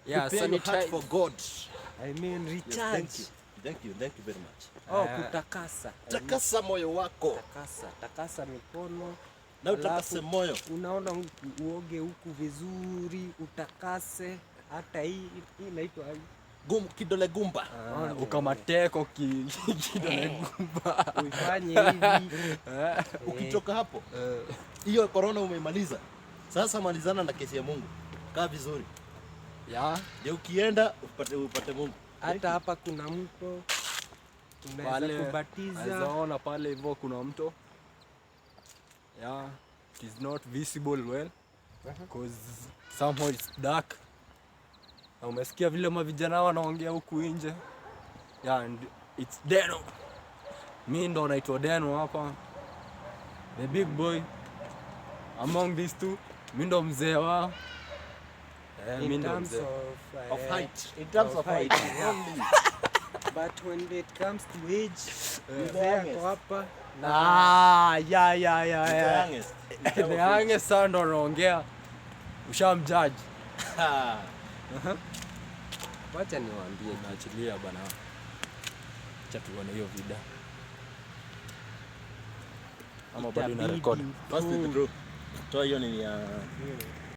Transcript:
Yeah, prepare your heart for God. I mean recharge. Yes, thank you very much. Kutakasa. Takasa moyo wako. Takasa mikono. Na utakase moyo. Unaona uoge huku vizuri, utakase. Hata hii inaitwa Kidole gumba. Ukamateko kidole gumba. Uifanye hivi. Ukitoka hapo, hiyo corona umeimaliza. Sasa malizana na kesi ya Mungu. Kaa vizuri. Ndio ukienda upate Mungu. Hata hapa kuna mto. Unaweza kubatiza. Unaona pale hivyo kuna mto. It is not visible well because somehow it's dark. Na umesikia vile mavijana wanaongea huku nje. And it's Deno. Mimi ndo naitwa Deno hapa. The big boy among these two. Mimi ndo mzee wao. In terms of height. In terms of height. But when it comes to age, mzee hapa. The youngest son ndo anaongea. Ushamjudge. Wacha niwaambie, naachilia bana. Acha tuone hiyo video. Ama bado ina record. First intro. Toa hiyo ni ya